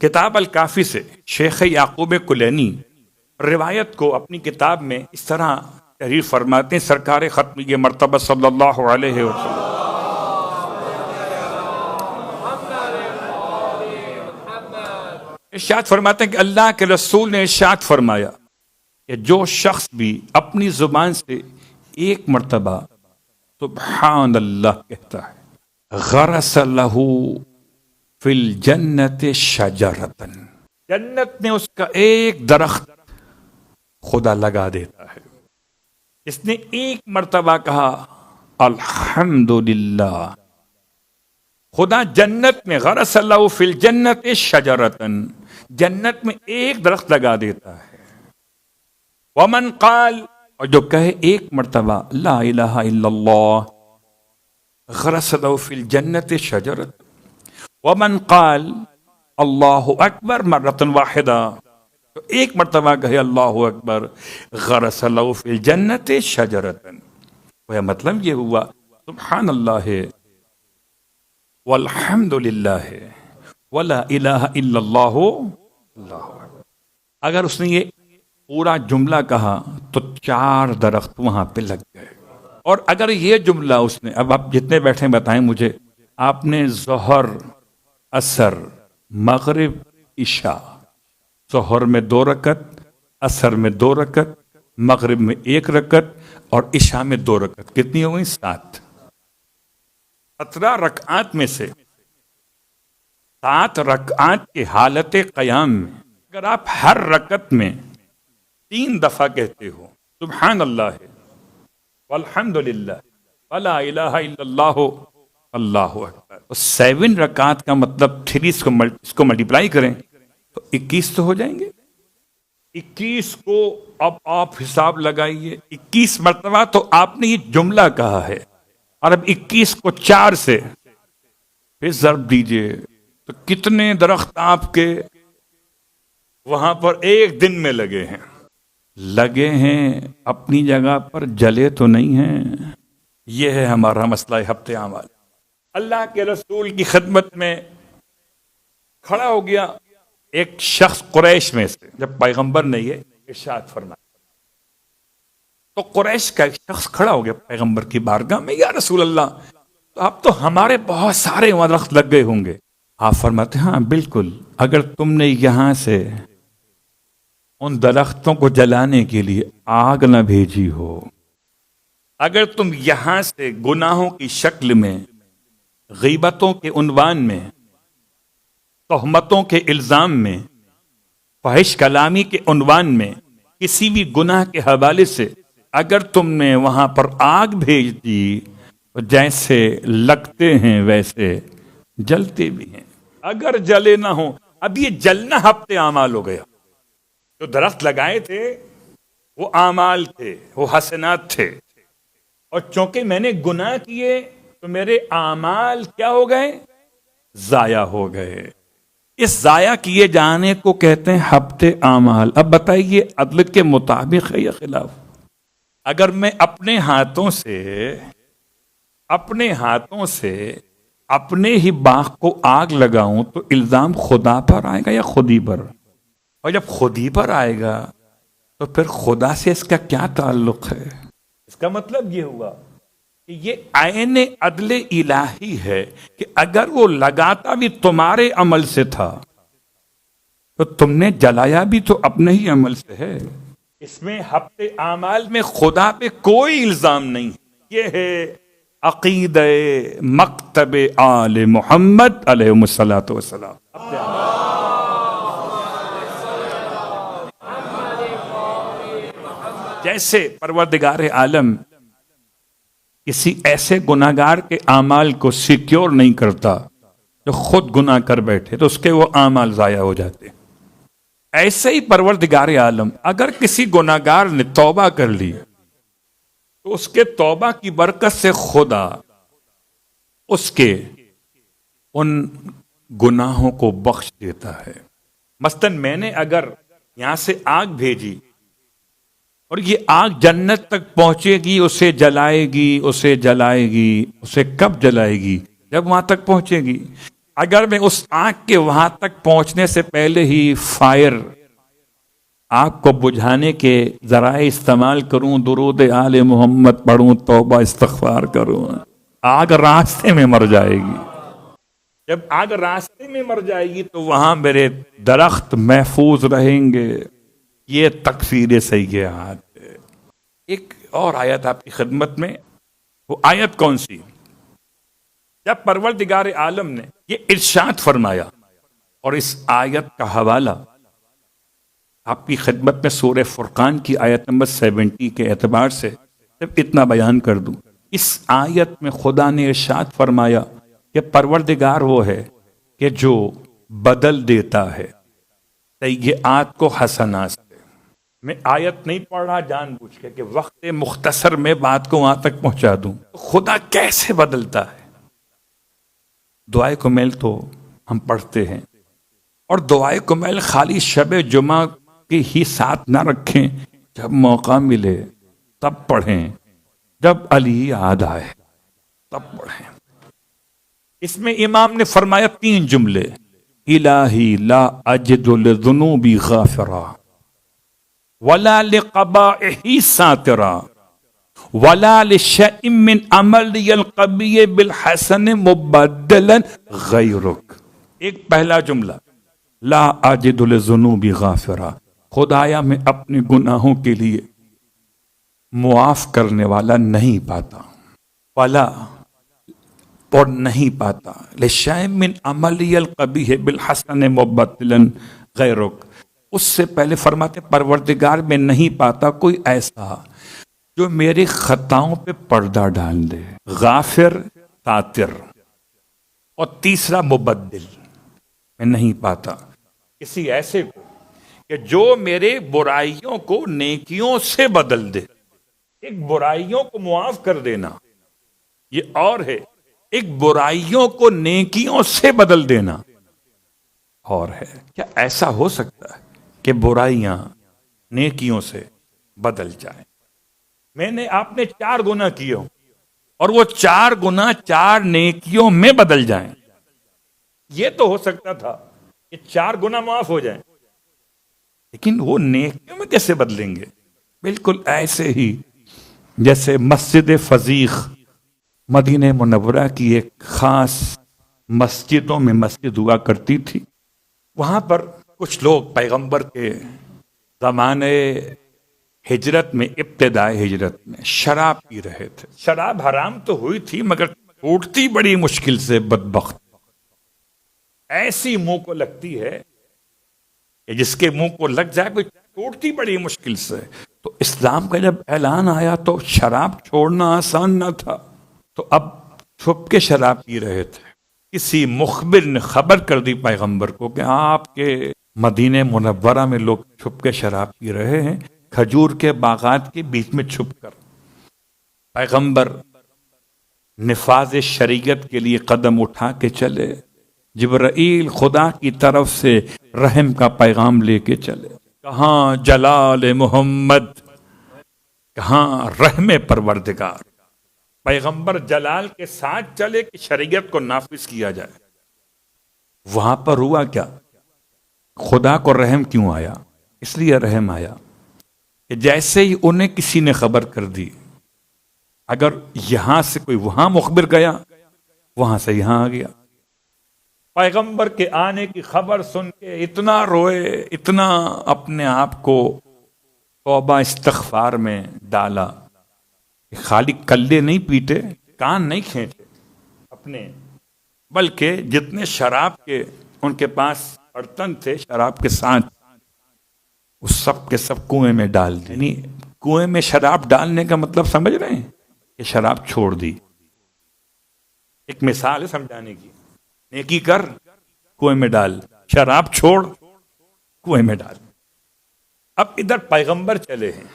کتاب الکافی سے شیخ یعقوب کلینی روایت کو اپنی کتاب میں اس طرح تحریر فرماتے ہیں، سرکار ختمی مرتبہ صلی اللہ علیہ وسلم ارشاد فرماتے ہیں کہ اللہ کے رسول نے ارشاد فرمایا کہ جو شخص بھی اپنی زبان سے ایک مرتبہ سبحان اللہ کہتا ہے، غرس لہ فی الجنت شجرتن، جنت میں اس کا ایک درخت خدا لگا دیتا ہے۔ اس نے ایک مرتبہ کہا الحمدللہ، خدا جنت میں غرس لہ فی الجنت شجرتن، جنت میں ایک درخت لگا دیتا ہے۔ ومن قال، اور جو کہے ایک مرتبہ لا الہ الا اللہ، غرس لہ فی الجنت شجرتن۔ ومن قال اللہ اکبر مرۃ واحدہ، تو ایک مرتبہ کہے اللہ اکبر، غرس لہ فی الجنت شجرتن۔ وہ مطلب یہ ہوا سبحان اللہ والحمد للہ ولا الہ الا اللہ اللہ اکبر۔ اگر اس نے یہ پورا جملہ کہا تو 4 درخت وہاں پہ لگ گئے۔ اور اگر یہ جملہ اس نے، اب آپ جتنے بیٹھے بتائیں مجھے، آپ نے ظہر، عصر، مغرب، عشاء، ظہر میں 2 رکعت، عصر میں 2 رکعت، مغرب میں 1 رکعت اور عشاء میں 2 رکعت، کتنی ہو گئی؟ 7۔ 17 رکعات میں سے 7 رکعات کی حالت قیام میں اگر آپ ہر رکعت میں 3 دفعہ کہتے ہو سبحان اللہ والحمد للہ ولا الہ الا اللہ اللہ اکبر، تو 7 رکعات کا مطلب 3 اس کو ملٹیپلائی کریں تو 21 تو ہو جائیں گے۔ 21 کو اب آپ حساب لگائیے، 21 مرتبہ تو آپ نے یہ جملہ کہا ہے، اور اب 21 کو 4 سے پھر ضرب دیجئے تو کتنے درخت آپ کے وہاں پر ایک دن میں لگے ہیں؟ لگے ہیں اپنی جگہ پر، جلے تو نہیں ہیں۔ یہ ہے ہمارا مسئلہ ہفتے اعمال۔ اللہ کے رسول کی خدمت میں کھڑا ہو گیا ایک شخص قریش میں سے، جب پیغمبر نے یہ ارشاد فرمایا تو قریش کا ایک شخص کھڑا ہو گیا پیغمبر کی بارگاہ میں، یا رسول اللہ، تو اب تو ہمارے بہت سارے درخت لگ گئے ہوں گے۔ آپ فرماتے ہاں بالکل، اگر تم نے یہاں سے ان درختوں کو جلانے کے لیے آگ نہ بھیجی ہو، اگر تم یہاں سے گناہوں کی شکل میں، غیبتوں کے عنوان میں، تہمتوں کے الزام میں، فحش کلامی کے عنوان میں، کسی بھی گناہ کے حوالے سے اگر تم نے وہاں پر آگ بھیج دی تو جیسے لگتے ہیں ویسے جلتے بھی ہیں۔ اگر جلے نہ ہو، اب یہ جلنا ہفتے اعمال ہو گیا۔ جو درخت لگائے تھے وہ اعمال تھے، وہ حسنات تھے، اور چونکہ میں نے گناہ کیے تو میرے اعمال کیا ہو گئے؟ ضائع ہو گئے۔ اس ضائع کیے جانے کو کہتے ہیں ہفتے اعمال۔ اب بتائیے عدل کے مطابق ہے یا خلاف؟ اگر میں اپنے ہاتھوں سے اپنے ہی باغ کو آگ لگاؤں تو الزام خدا پر آئے گا یا خودی پر؟ اور جب خودی پر آئے گا تو پھر خدا سے اس کا کیا تعلق ہے؟ اس کا مطلب یہ ہوا کہ یہ عین عدل الہی ہے کہ اگر وہ لگاتا بھی تمہارے عمل سے تھا تو تم نے جلایا بھی تو اپنے ہی عمل سے ہے۔ اس میں ہفتے اعمال میں خدا پہ کوئی الزام نہیں۔ یہ ہے عقیدہ مکتب آل محمد علیہ الصلوۃ والسلام۔ جیسے پروردگار عالم کسی ایسے گناہگار کے اعمال کو سیکیور نہیں کرتا جو خود گناہ کر بیٹھے تو اس کے وہ اعمال ضائع ہو جاتے، ایسے ہی پروردگار عالم اگر کسی گناہگار نے توبہ کر لی تو اس کے توبہ کی برکت سے خدا اس کے ان گناہوں کو بخش دیتا ہے۔ مثلا میں نے اگر یہاں سے آگ بھیجی اور یہ آگ جنت تک پہنچے گی، اسے جلائے گی، اسے کب جلائے گی؟ جب وہاں تک پہنچے گی۔ اگر میں اس آگ کے وہاں تک پہنچنے سے پہلے ہی فائر آگ کو بجھانے کے ذرائع استعمال کروں، درود آل محمد پڑھوں، توبہ استغفار کروں، آگ راستے میں مر جائے گی۔ جب آگ راستے میں مر جائے گی تو وہاں میرے درخت محفوظ رہیں گے۔ یہ تکفیر سیئات ہے۔ ایک اور آیت آپ کی خدمت میں، وہ آیت کون سی؟ جب پروردگار عالم نے یہ ارشاد فرمایا، اور اس آیت کا حوالہ آپ کی خدمت میں سورہ فرقان کی آیت نمبر 70 کے اعتبار سے صرف اتنا بیان کر دوں۔ اس آیت میں خدا نے ارشاد فرمایا کہ پروردگار وہ ہے کہ جو بدل دیتا ہے سیئات کو حسنات سے۔ میں آیت نہیں پڑھ رہا جان بوجھ کے کہ وقت مختصر میں بات کو وہاں تک پہنچا دوں۔ خدا کیسے بدلتا ہے؟ دعائے کمیل تو ہم پڑھتے ہیں، اور دعائے کمیل خالی شب جمعہ کے ہی ساتھ نہ رکھیں، جب موقع ملے تب پڑھیں، جب علی یاد آئے تب پڑھیں۔ اس میں امام نے فرمایا 3 جملے: الہی لا اجد لذنوبی غافرا ولا لقبائحی ساترا ولا لشیء من عملی القبیح بالحسن مبدلا غیرک۔ ایک پہلا جملہ، لا اجد لذنوبی غافرا، خدایا میں اپنے گناہوں کے لیے معاف کرنے والا نہیں پاتا، ولا اور نہیں پاتا، لشیء من عملی القبیح بالحسن مبدلا غیرک۔ اس سے پہلے فرماتے پروردگار میں نہیں پاتا کوئی ایسا جو میری خطاؤں پہ پردہ ڈال دے، غافر ساتر، اور تیسرا مبدل، میں نہیں پاتا کسی ایسے کو کہ جو میرے برائیوں کو نیکیوں سے بدل دے۔ ایک برائیوں کو معاف کر دینا یہ اور ہے، ایک برائیوں کو نیکیوں سے بدل دینا اور ہے۔ کیا ایسا ہو سکتا ہے کہ برائیاں نیکیوں سے بدل جائیں؟ آپ نے 4 گناہ کیے ہوں اور وہ 4 گناہ 4 نیکیوں میں بدل جائیں۔ یہ تو ہو سکتا تھا کہ 4 گناہ معاف ہو جائیں، لیکن وہ نیکیوں میں کیسے بدلیں گے؟ بالکل ایسے ہی جیسے مسجد فضیق مدینہ منورہ کی ایک خاص مسجدوں میں مسجد ہوا کرتی تھی۔ وہاں پر کچھ لوگ پیغمبر کے زمانے ہجرت میں، ابتدائے ہجرت میں شراب پی رہے تھے۔ شراب حرام تو ہوئی تھی مگر ٹوٹتی بڑی مشکل سے، بدبخت ایسی منہ کو لگتی ہے کہ جس کے منہ کو لگ جائے کوئی ٹوٹتی بڑی مشکل سے۔ تو اسلام کا جب اعلان آیا تو شراب چھوڑنا آسان نہ تھا، تو اب چھپ کے شراب پی رہے تھے۔ کسی مخبر نے خبر کر دی پیغمبر کو کہ آپ کے مدینہ منورہ میں لوگ چھپ کے شراب پی رہے ہیں، کھجور کے باغات کے بیچ میں چھپ کر۔ پیغمبر نفاذ شریعت کے لیے قدم اٹھا کے چلے، جبرائیل خدا کی طرف سے رحم کا پیغام لے کے چلے۔ کہاں جلال محمد، کہاں رحم پروردگار۔ پیغمبر جلال کے ساتھ چلے کہ شریعت کو نافذ کیا جائے۔ وہاں پر ہوا کیا؟ خدا کو رحم کیوں آیا؟ اس لیے رحم آیا کہ جیسے ہی انہیں کسی نے خبر کر دی، اگر یہاں سے کوئی وہاں مخبر گیا، وہاں سے یہاں آ گیا۔ پیغمبر کے آنے کی خبر سن کے اتنا روئے، اتنا اپنے آپ کو توبہ استغفار میں ڈالا کہ خالی کلے نہیں پیٹے، کان نہیں کھینچے اپنے، بلکہ جتنے شراب کے ان کے پاس برتن تھے شراب کے ساتھ، اس سب کے سب کنویں میں ڈال دی۔ یعنی کنویں میں شراب ڈالنے کا مطلب سمجھ رہے ہیں کہ شراب چھوڑ دی۔ ایک مثال ہے سمجھانے کی، نیکی کر کنویں میں ڈال، شراب چھوڑ کنویں میں ڈال۔ اب ادھر پیغمبر چلے ہیں،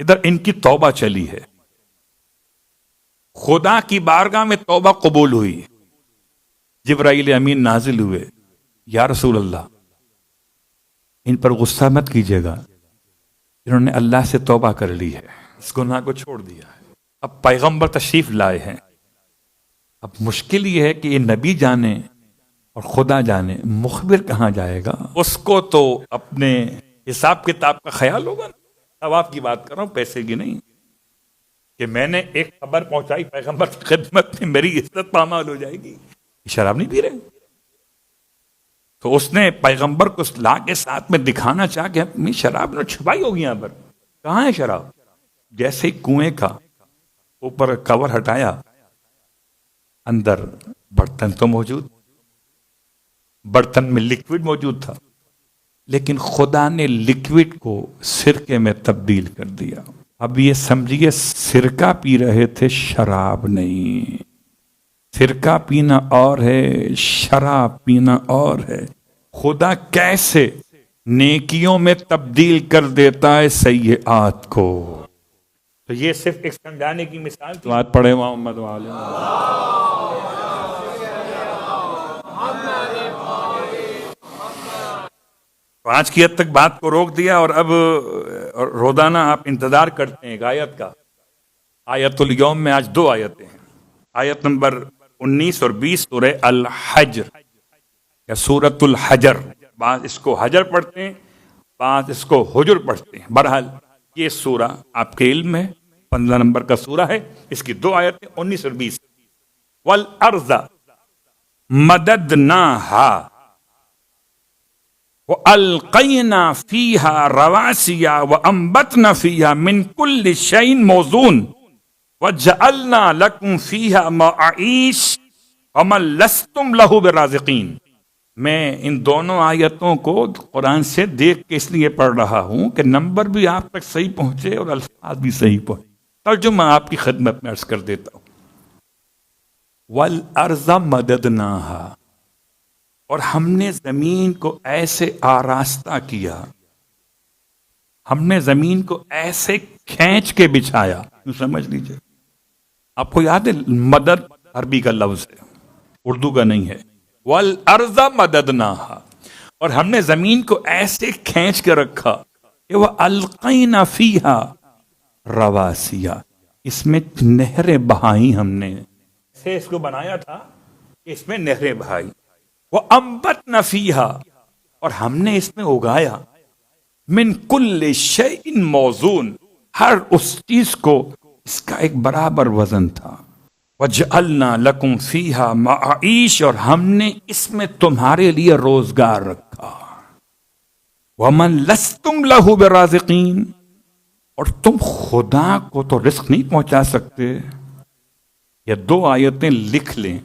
ادھر ان کی توبہ چلی ہے، خدا کی بارگاہ میں توبہ قبول ہوئی، جبرائیل امین نازل ہوئے، یا رسول اللہ ان پر غصہ مت کیجیے گا، انہوں نے اللہ سے توبہ کر لی ہے، اس گناہ کو چھوڑ دیا ہے۔ اب پیغمبر تشریف لائے ہیں، اب مشکل یہ ہے کہ یہ نبی جانے اور خدا جانے مخبر کہاں جائے گا، اس کو تو اپنے حساب کتاب کا خیال ہوگا نا۔ اب آپ کی بات کر رہا ہوں، پیسے کی نہیں، کہ میں نے ایک خبر پہنچائی پیغمبر کی خدمت میں، میری عزت پامال ہو جائے گی۔ شراب نہیں پی رہے، تو اس نے پیغمبر کو لا کے ساتھ میں دکھانا چاہ کہ اپنی شراب نے چھپائی ہوگی یہاں پر، کہاں ہے شراب؟ جیسے ہی کنویں کا اوپر کور ہٹایا، اندر برتن تو موجود، برتن میں لکوڈ موجود تھا، لیکن خدا نے لکوڈ کو سرکے میں تبدیل کر دیا۔ اب یہ سمجھیے سرکہ پی رہے تھے، شراب نہیں۔ سرکہ پینا اور ہے، شراب پینا اور ہے۔ خدا کیسے نیکیوں میں تبدیل کر دیتا ہے سیئات کو۔ تو یہ صرف ایک سمجھانے کی مثال تھی۔ بات پڑھے محمد والے۔ تو آج کی حد تک بات کو روک دیا، اور اب روزانہ آپ انتظار کرتے ہیں ایک آیت کا۔ آیت الیوم میں آج 2 آیتیں ہیں، آیت نمبر 19 اور 20 سورہ الحجر یا سورۃ الحجر، بعض اس کو حجر پڑھتے ہیں، بعض اس کو حجر پڑھتے ہیں۔ بہرحال یہ سورہ آپ کے علم میں 15 نمبر کا سورہ ہے، اس کی 2 آیتیں 19 اور 20۔ والارض مددناها وَأَلْقَيْنَا فِيهَا رَوَاسِيَ وَأَنبَتْنَا فِيهَا مِنْ كُلِّ شَيْءٍ مَوْزُونٍ وَجَعَلْنَا لَكُمْ فِيهَا مَعَائِشَ وَمَن لَّسْتُمْ لَهُ بِرَازِقِينَ۔ میں ان دونوں آیتوں کو قرآن سے دیکھ کے اس لیے پڑھ رہا ہوں کہ نمبر بھی آپ تک صحیح پہنچے اور الفاظ بھی صحیح پہنچے۔ ترجمہ آپ کی خدمت میں عرض کر دیتا ہوں۔ وَالْأَرْضَ مَدَدْنَاهَا، اور ہم نے زمین کو ایسے آراستہ کیا، ہم نے زمین کو ایسے کھینچ کے بچھایا۔ یوں سمجھ لیجئے، آپ کو یاد ہے مدد عربی کا لفظ ہے، اردو کا نہیں ہے۔ وَالْأَرْضَ مَدَدْنَاهَا، اور ہم نے زمین کو ایسے کھینچ کے رکھا کہ وَأَلْقَيْنَا فِيهَا رَوَاسِيَ، اس میں نہریں بہائی ہم نے، ایسے اس کو بنایا تھا کہ اس میں نہریں بہائی۔ وَأَنبَتْنَا فِيهَا، اور ہم نے اس میں اگایا، من کل شیء موزون، ہر اس چیز کو اس کا ایک برابر وزن تھا۔ وَجَعَلْنَا لَكُمْ فِيهَا مَعَائِشَ، اور ہم نے اس میں تمہارے لیے روزگار رکھا۔ وَمَن لَّسْتُمْ لَهُ بِرَازِقِينَ، اور تم خدا کو تو رزق نہیں پہنچا سکتے۔ یہ 2 آیتیں لکھ لیں۔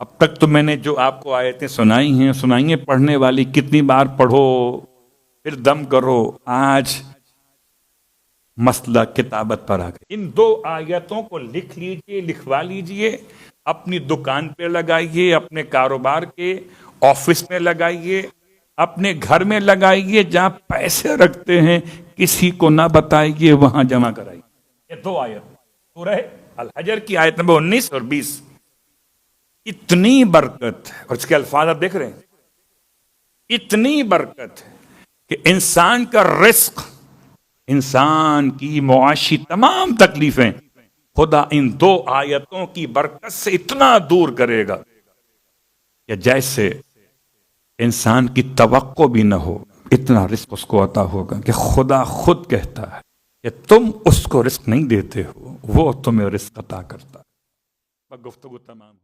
اب تک تو میں نے جو آپ کو آیتیں سنائی ہیں پڑھنے والی، کتنی بار پڑھو پھر دم کرو، آج مسئلہ کتابت پر آ گیا۔ ان 2 آیتوں کو لکھ لیجئے، لکھوا لیجئے، اپنی دکان پہ لگائیے، اپنے کاروبار کے آفس میں لگائیے، اپنے گھر میں لگائیے، جہاں پیسے رکھتے ہیں کسی کو نہ بتائیے، وہاں جمع کرائیے۔ یہ 2 آیت سورہ الحجر کی آیت نمبر 19 اور 20۔ اتنی برکت، اور اس کے الفاظ آپ دیکھ رہے ہیں، اتنی برکت کہ انسان کا رزق، انسان کی معاشی تمام تکلیفیں خدا ان 2 آیتوں کی برکت سے اتنا دور کرے گا کہ جیسے انسان کی توقع بھی نہ ہو، اتنا رزق اس کو عطا ہوگا کہ خدا خود کہتا ہے کہ تم اس کو رزق نہیں دیتے ہو، وہ تمہیں رزق عطا کرتا ہے۔ گفتگو تمام۔